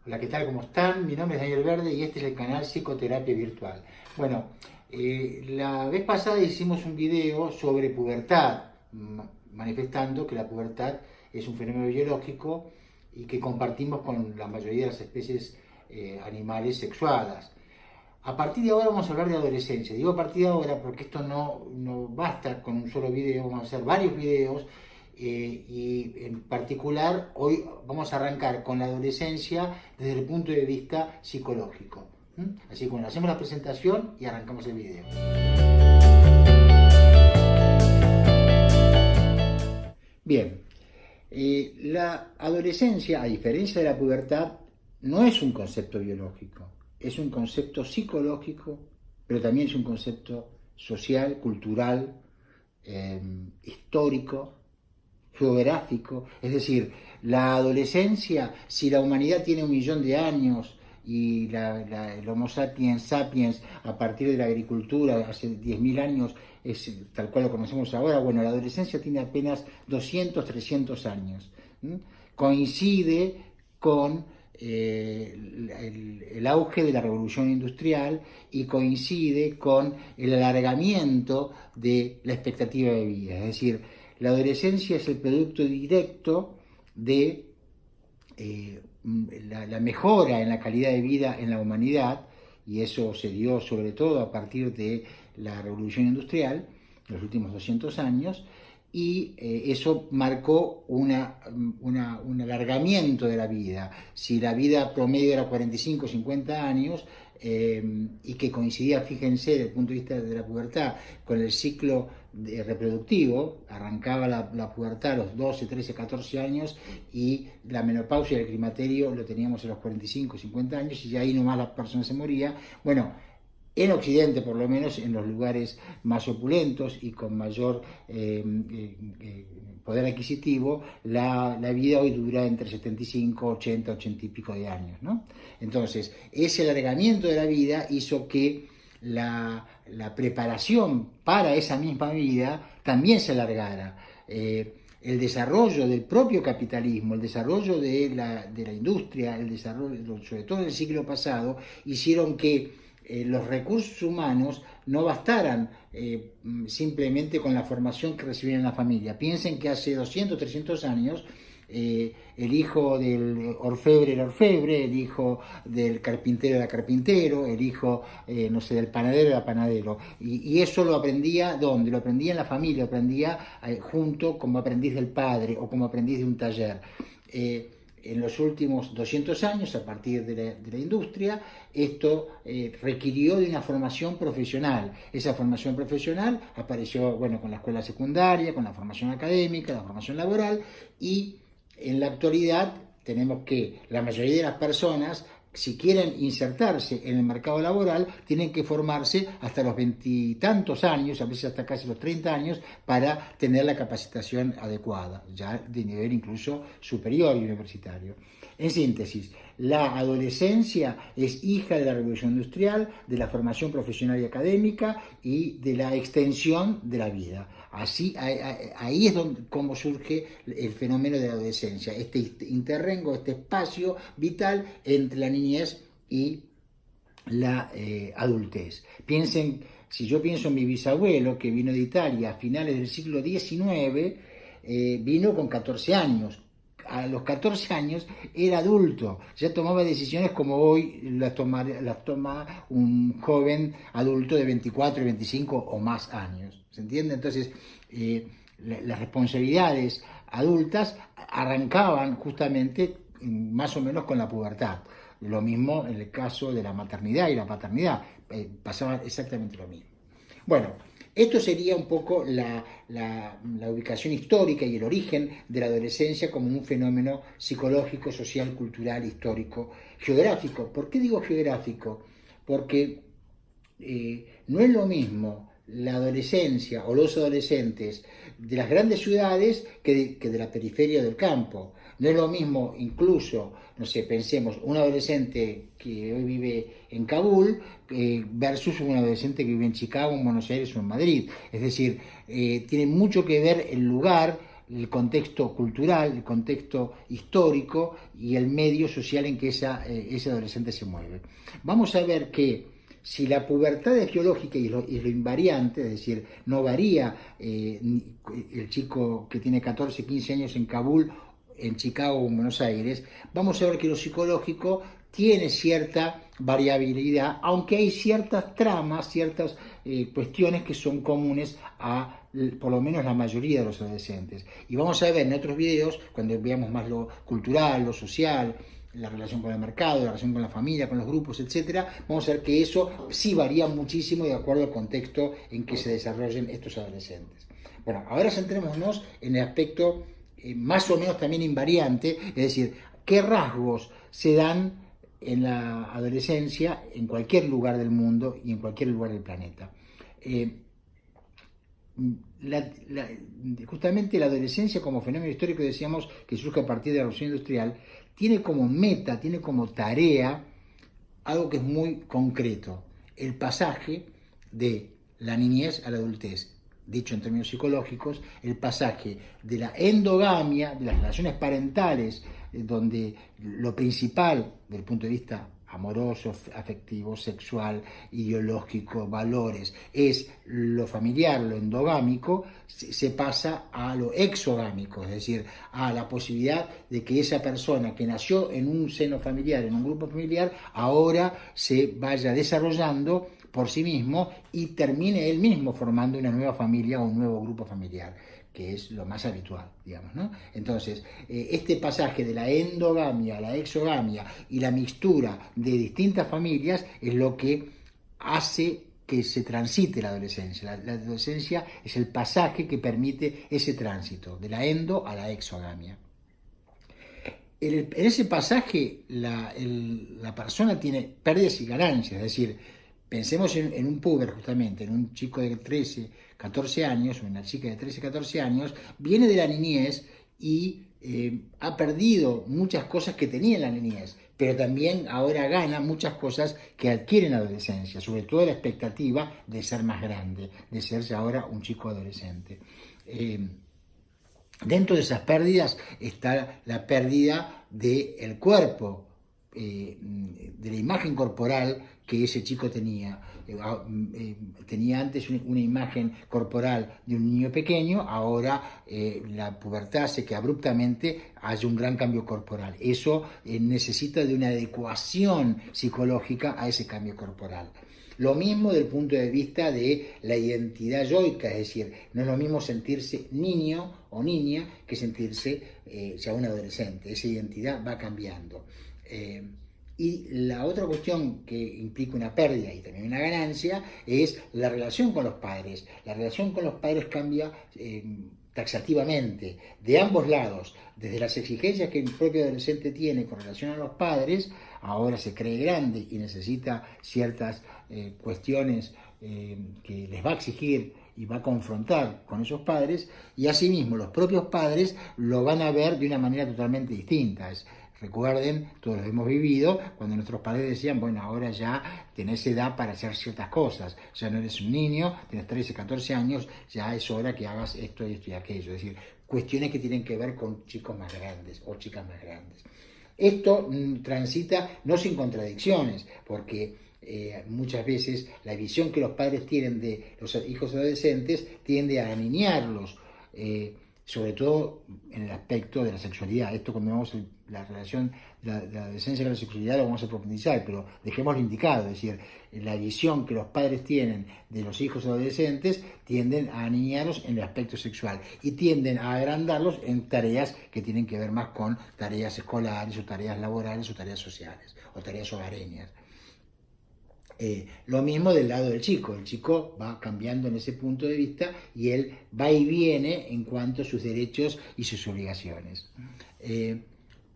Hola, ¿qué tal? ¿Cómo están? Mi nombre es Daniel Verde y este es el canal Psicoterapia Virtual. Bueno, la vez pasada hicimos un video sobre pubertad, manifestando que la pubertad es un fenómeno biológico y que compartimos con la mayoría de las especies animales sexuadas. A partir de ahora vamos a hablar de adolescencia. Digo a partir de ahora porque esto no basta con un solo video, vamos a hacer varios videos y en particular hoy vamos a arrancar con la adolescencia desde el punto de vista psicológico. Así que bueno, hacemos la presentación y arrancamos el video. Bien, la adolescencia, a diferencia de la pubertad, no es un concepto biológico, es un concepto psicológico, pero también es un concepto social, cultural, histórico, geográfico. Es decir, la adolescencia, si la humanidad tiene 1.000.000 de años y el Homo sapiens a partir de la agricultura hace 10.000 años es tal cual lo conocemos ahora, bueno, la adolescencia tiene apenas 200, 300 años. Coincide con el auge de la revolución industrial y coincide con el alargamiento de la expectativa de vida. Es decir, la adolescencia es el producto directo de la mejora en la calidad de vida en la humanidad, y eso se dio sobre todo a partir de la revolución industrial, en los últimos 200 años, y eso marcó un alargamiento de la vida. Si la vida promedio era 45, 50 años, y que coincidía, fíjense, desde el punto de vista de la pubertad, con el ciclo reproductivo, arrancaba la pubertad a los 12, 13, 14 años y la menopausia y el climaterio lo teníamos a los 45, 50 años y ahí nomás la persona se moría. Bueno, en Occidente, por lo menos, en los lugares más opulentos y con mayor poder adquisitivo, la vida hoy dura entre 75, 80, 80 y pico de años, ¿no? Entonces, ese alargamiento de la vida hizo que la preparación para esa misma vida también se alargara. El desarrollo del propio capitalismo, el desarrollo de la industria, el desarrollo, sobre todo en el siglo pasado, hicieron que los recursos humanos no bastaran simplemente con la formación que recibían en la familia. Piensen que hace 200, 300 años el hijo del orfebre era orfebre, el hijo del carpintero era carpintero, el hijo, no sé, del panadero era panadero. Y eso lo aprendía, ¿dónde? Lo aprendía en la familia, lo aprendía junto como aprendiz del padre o como aprendiz de un taller. En los últimos 200 años, a partir de la industria, esto requirió de una formación profesional. Esa formación profesional apareció, bueno, con la escuela secundaria, con la formación académica, la formación laboral, y en la actualidad tenemos que la mayoría de las personas, si quieren insertarse en el mercado laboral, tienen que formarse hasta los 20 y tantos años, a veces hasta casi los 30 años, para tener la capacitación adecuada, ya de nivel incluso superior y universitario. En síntesis, la adolescencia es hija de la revolución industrial, de la formación profesional y académica y de la extensión de la vida. Así, ahí es como surge el fenómeno de la adolescencia, este interrengo, este espacio vital entre la niñez y la adultez. Piensen, si yo pienso en mi bisabuelo que vino de Italia a finales del siglo XIX, vino con 14 años. A los 14 años era adulto, ya tomaba decisiones como hoy las toma un joven adulto de 24, 25 o más años. ¿Se entiende? Entonces, las responsabilidades adultas arrancaban justamente más o menos con la pubertad. Lo mismo en el caso de la maternidad y la paternidad, pasaba exactamente lo mismo. Bueno, esto sería un poco la ubicación histórica y el origen de la adolescencia como un fenómeno psicológico, social, cultural, histórico, geográfico. ¿Por qué digo geográfico? Porque no es lo mismo la adolescencia o los adolescentes de las grandes ciudades que de la periferia del campo. No es lo mismo, incluso, no sé, pensemos, un adolescente que hoy vive en Kabul versus un adolescente que vive en Chicago, en Buenos Aires o en Madrid. Es decir, tiene mucho que ver el lugar, el contexto cultural, el contexto histórico y el medio social en que ese adolescente se mueve. Vamos a ver que si la pubertad es biológica y lo invariante, es decir, no varía el chico que tiene 14, 15 años en Kabul, en Chicago o en Buenos Aires, vamos a ver que lo psicológico tiene cierta variabilidad, aunque hay ciertas tramas, ciertas cuestiones que son comunes a por lo menos la mayoría de los adolescentes. Y vamos a ver en otros videos, cuando veamos más lo cultural, lo social, la relación con el mercado, la relación con la familia, con los grupos, etcétera, vamos a ver que eso sí varía muchísimo de acuerdo al contexto en que se desarrollen estos adolescentes. Bueno, ahora centrémonos en el aspecto más o menos también invariante, es decir, qué rasgos se dan en la adolescencia en cualquier lugar del mundo y en cualquier lugar del planeta. Justamente la adolescencia como fenómeno histórico, decíamos, que surge a partir de la revolución industrial, tiene como meta, tiene como tarea algo que es muy concreto: el pasaje de la niñez a la adultez. Dicho en términos psicológicos, el pasaje de la endogamia, de las relaciones parentales, donde lo principal desde el punto de vista amoroso, afectivo, sexual, ideológico, valores, es lo familiar, lo endogámico, se pasa a lo exogámico, es decir, a la posibilidad de que esa persona que nació en un seno familiar, en un grupo familiar, ahora se vaya desarrollando por sí mismo y termine él mismo formando una nueva familia o un nuevo grupo familiar, que es lo más habitual, digamos, ¿no? Entonces, este pasaje de la endogamia a la exogamia y la mixtura de distintas familias es lo que hace que se transite la adolescencia. La adolescencia es el pasaje que permite ese tránsito, de la endo a la exogamia. En ese pasaje la persona tiene pérdidas y ganancias, es decir, pensemos en un puber, justamente, en un chico de 13, 14 años, o una chica de 13, 14 años, viene de la niñez y ha perdido muchas cosas que tenía en la niñez, pero también ahora gana muchas cosas que adquiere en la adolescencia, sobre todo la expectativa de ser más grande, de ser ahora un chico adolescente. Dentro de esas pérdidas está la pérdida del cuerpo, de la imagen corporal que ese chico tenía. Tenía antes una imagen corporal de un niño pequeño, ahora la pubertad hace que abruptamente haya un gran cambio corporal. Eso necesita de una adecuación psicológica a ese cambio corporal. Lo mismo desde el punto de vista de la identidad yoica, es decir, no es lo mismo sentirse niño o niña que sentirse ya un adolescente. Esa identidad va cambiando. Y la otra cuestión que implica una pérdida y también una ganancia es la relación con los padres. La relación con los padres cambia taxativamente, de ambos lados, desde las exigencias que el propio adolescente tiene con relación a los padres, ahora se cree grande y necesita ciertas cuestiones que les va a exigir y va a confrontar con esos padres, y asimismo los propios padres lo van a ver de una manera totalmente distinta. Recuerden, todos lo hemos vivido, cuando nuestros padres decían, bueno, ahora ya tenés edad para hacer ciertas cosas, ya no eres un niño, tienes 13, 14 años, ya es hora que hagas esto y aquello, es decir, cuestiones que tienen que ver con chicos más grandes o chicas más grandes. Esto transita no sin contradicciones, porque muchas veces la visión que los padres tienen de los hijos adolescentes tiende a aniñarlos, sobre todo en el aspecto de la sexualidad. Esto, cuando vemos la relación de la adolescencia con la sexualidad, lo vamos a profundizar, pero dejémoslo indicado, es decir, la visión que los padres tienen de los hijos adolescentes tienden a aniñarlos en el aspecto sexual y tienden a agrandarlos en tareas que tienen que ver más con tareas escolares o tareas laborales o tareas sociales o tareas hogareñas. Lo mismo del lado del chico, el chico va cambiando en ese punto de vista y él va y viene en cuanto a sus derechos y sus obligaciones.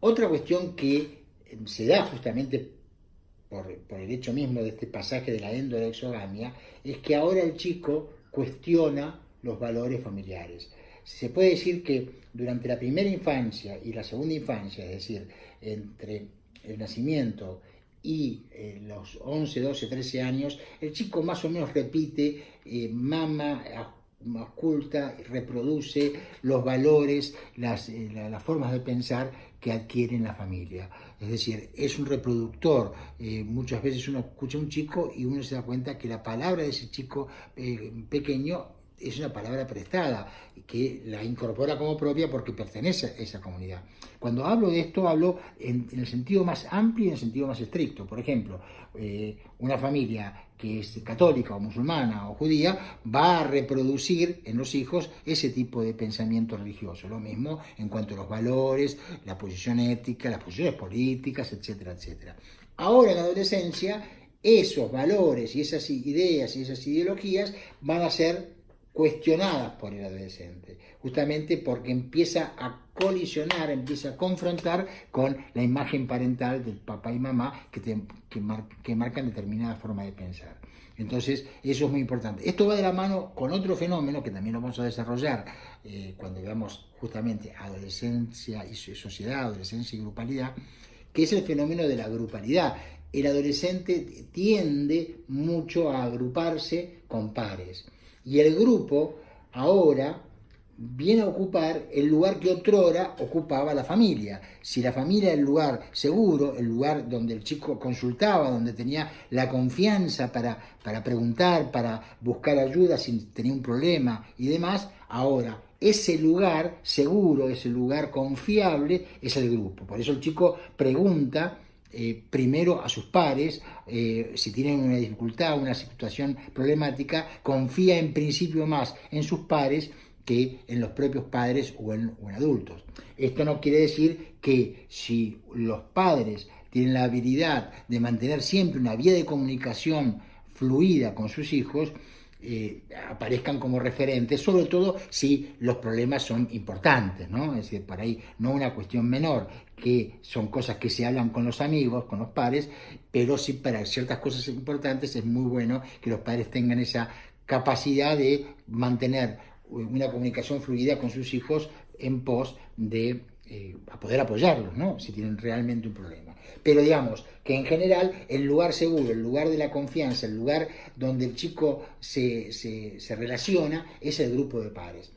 Otra cuestión que se da justamente por el hecho mismo de este pasaje de la endo a la exogamia es que ahora el chico cuestiona los valores familiares. Se puede decir que durante la primera infancia y la segunda infancia, es decir, entre el nacimiento y los 11, 12, 13 años, el chico más o menos repite, mama oculta, reproduce los valores, las formas de pensar que adquiere en la familia. Es decir, es un reproductor. Muchas veces uno escucha a un chico y uno se da cuenta que la palabra de ese chico pequeño es una palabra prestada, que la incorpora como propia porque pertenece a esa comunidad. Cuando hablo de esto, hablo en el sentido más amplio y en el sentido más estricto. Por ejemplo, una familia que es católica o musulmana o judía va a reproducir en los hijos ese tipo de pensamiento religioso. Lo mismo en cuanto a los valores, la posición ética, las posiciones políticas, etcétera, etcétera. Ahora en la adolescencia, esos valores y esas ideas y esas ideologías van a ser cuestionadas por el adolescente, justamente porque empieza a colisionar, empieza a confrontar con la imagen parental del papá y mamá que marcan determinada forma de pensar. Entonces, eso es muy importante. Esto va de la mano con otro fenómeno que también lo vamos a desarrollar cuando veamos justamente adolescencia y sociedad, adolescencia y grupalidad, que es el fenómeno de la grupalidad. El adolescente tiende mucho a agruparse con pares. Y el grupo ahora viene a ocupar el lugar que otrora ocupaba la familia. Si la familia era el lugar seguro, el lugar donde el chico consultaba, donde tenía la confianza para preguntar, para buscar ayuda si tenía un problema y demás, ahora ese lugar seguro, ese lugar confiable es el grupo. Por eso el chico pregunta primero a sus pares, si tienen una dificultad, una situación problemática, confía en principio más en sus pares que en los propios padres o en adultos. Esto no quiere decir que si los padres tienen la habilidad de mantener siempre una vía de comunicación fluida con sus hijos, aparezcan como referentes, sobre todo si los problemas son importantes, ¿no? Es decir, por ahí no una cuestión menor, que son cosas que se hablan con los amigos, con los pares, pero sí para ciertas cosas importantes es muy bueno que los padres tengan esa capacidad de mantener una comunicación fluida con sus hijos en pos de a poder apoyarlos, ¿no? Si tienen realmente un problema. Pero digamos que en general el lugar seguro, el lugar de la confianza, el lugar donde el chico se relaciona es el grupo de pares.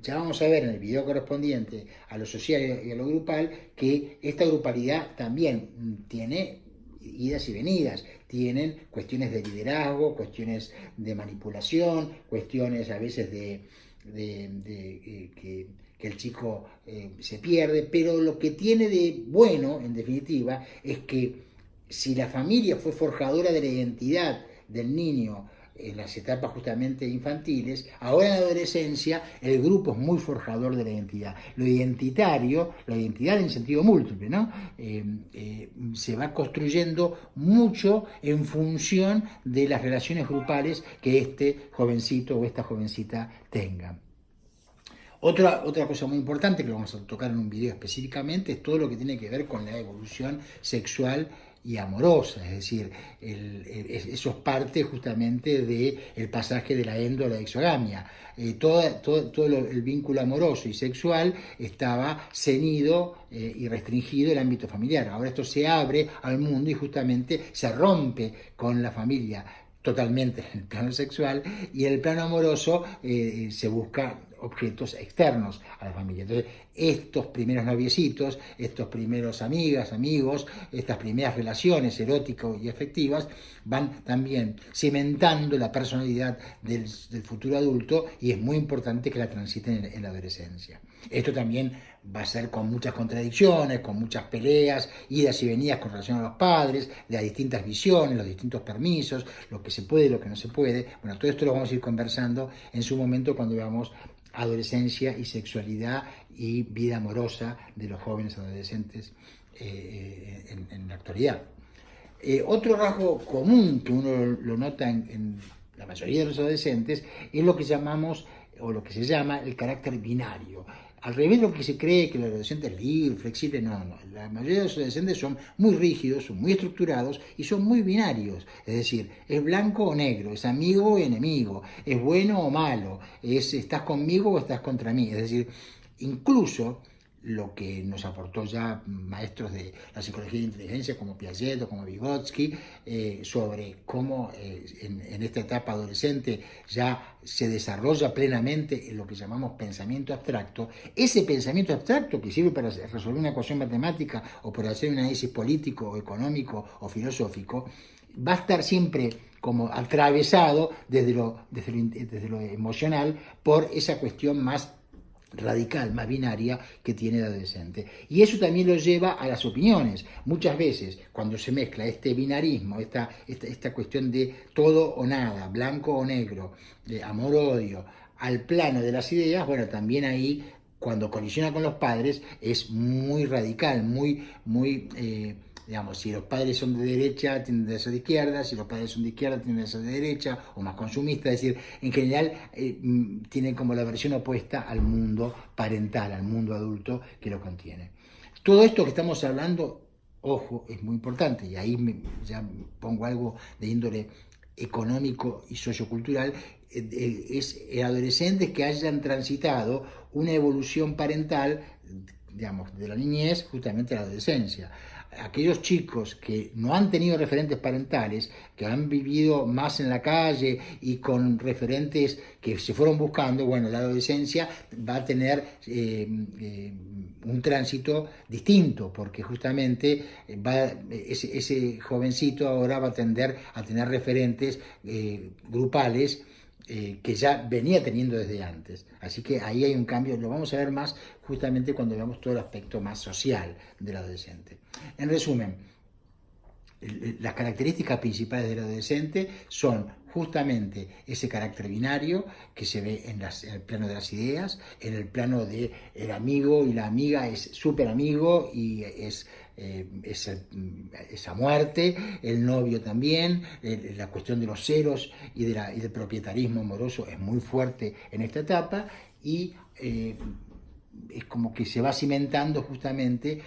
Ya vamos a ver en el video correspondiente a lo social y a lo grupal que esta grupalidad también tiene idas y venidas, tienen cuestiones de liderazgo, cuestiones de manipulación, cuestiones a veces que el chico se pierde, pero lo que tiene de bueno, en definitiva, es que si la familia fue forjadora de la identidad del niño en las etapas justamente infantiles, ahora en la adolescencia el grupo es muy forjador de la identidad. Lo identitario, la identidad en sentido múltiple, ¿no? Se va construyendo mucho en función de las relaciones grupales que este jovencito o esta jovencita tengan. Otra cosa muy importante que lo vamos a tocar en un video específicamente es todo lo que tiene que ver con la evolución sexual y amorosa, es decir, eso es parte justamente del pasaje de la endo a la exogamia. Todo el vínculo amoroso y sexual estaba ceñido y restringido el ámbito familiar. Ahora esto se abre al mundo y justamente se rompe con la familia totalmente en el plano sexual, y en el plano amoroso se busca objetos externos a la familia. Entonces, estos primeros noviecitos, estos primeros amigas, amigos, estas primeras relaciones eróticas y afectivas van también cimentando la personalidad del futuro adulto, y es muy importante que la transiten en la adolescencia. Esto también va a ser con muchas contradicciones, con muchas peleas, idas y venidas con relación a los padres, de las distintas visiones, los distintos permisos, lo que se puede y lo que no se puede. Bueno, todo esto lo vamos a ir conversando en su momento cuando veamos adolescencia y sexualidad y vida amorosa de los jóvenes adolescentes en la actualidad. Otro rasgo común que uno lo nota en la mayoría de los adolescentes es lo que llamamos, o lo que se llama, el carácter binario. Al revés de lo que se cree, que el adolescente es libre, flexible, no. La mayoría de los adolescentes son muy rígidos, son muy estructurados y son muy binarios. Es decir, es blanco o negro, es amigo o enemigo, es bueno o malo, estás conmigo o estás contra mí. Es decir, incluso lo que nos aportó ya maestros de la psicología de inteligencia como Piaget o como Vygotsky, sobre cómo en esta etapa adolescente ya se desarrolla plenamente lo que llamamos pensamiento abstracto. Ese pensamiento abstracto que sirve para resolver una ecuación matemática o para hacer un análisis político o económico o filosófico, va a estar siempre como atravesado desde lo emocional por esa cuestión más radical, más binaria que tiene el adolescente. Y eso también lo lleva a las opiniones. Muchas veces, cuando se mezcla este binarismo, esta cuestión de todo o nada, blanco o negro, de amor-odio, al plano de las ideas, bueno, también ahí, cuando colisiona con los padres, es muy radical, digamos, si los padres son de derecha, tienden a ser de izquierda, si los padres son de izquierda, tienden a ser de derecha, o más consumistas, es decir, en general tienen como la versión opuesta al mundo parental, al mundo adulto que lo contiene. Todo esto que estamos hablando, ojo, es muy importante, y ahí ya pongo algo de índole económico y sociocultural, es adolescentes que hayan transitado una evolución parental, digamos, de la niñez justamente a la adolescencia. Aquellos chicos que no han tenido referentes parentales, que han vivido más en la calle y con referentes que se fueron buscando, bueno, la adolescencia va a tener un tránsito distinto, porque justamente ese jovencito ahora va a tender a tener referentes grupales que ya venía teniendo desde antes. Así que ahí hay un cambio, lo vamos a ver más justamente cuando veamos todo el aspecto más social del adolescente. En resumen, las características principales del adolescente son justamente ese carácter binario que se ve en el plano de las ideas, en el plano de el amigo y la amiga es súper amigo y esa muerte, el novio también, la cuestión de los celos y del propietarismo amoroso es muy fuerte en esta etapa y es como que se va cimentando justamente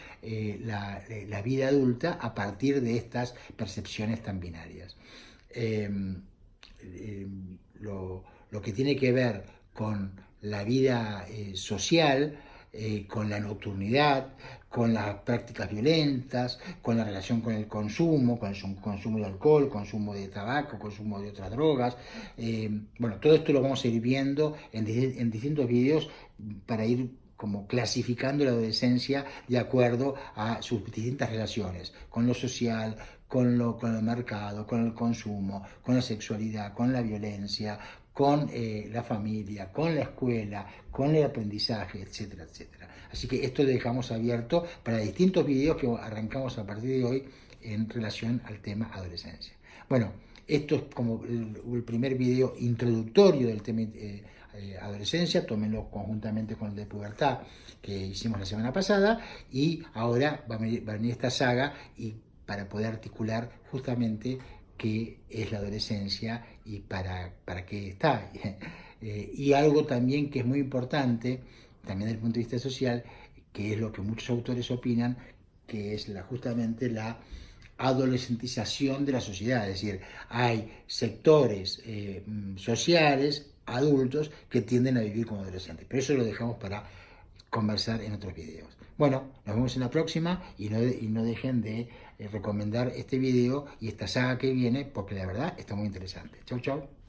la vida adulta a partir de estas percepciones tan binarias. Lo que tiene que ver con la vida social, con la nocturnidad, con las prácticas violentas, con la relación con el consumo de alcohol, consumo de tabaco, consumo de otras drogas. Bueno, todo esto lo vamos a ir viendo en distintos videos para ir como clasificando la adolescencia de acuerdo a sus distintas relaciones, con lo social, con el mercado, con el consumo, con la sexualidad, con la violencia, con la familia, con la escuela, con el aprendizaje, etcétera, etcétera. Así que esto lo dejamos abierto para distintos videos que arrancamos a partir de hoy en relación al tema adolescencia. Bueno, esto es como el primer video introductorio del tema adolescencia, tómenlo conjuntamente con el de pubertad que hicimos la semana pasada y ahora va a venir esta saga y para poder articular justamente qué es la adolescencia y para qué está. Y algo también que es muy importante, también desde el punto de vista social, que es lo que muchos autores opinan, que es justamente la adolescentización de la sociedad, es decir, hay sectores sociales, adultos, que tienden a vivir como adolescentes, pero eso lo dejamos para conversar en otros videos. Bueno, nos vemos en la próxima y no dejen de recomendar este video y esta saga que viene porque la verdad está muy interesante. Chau, chau.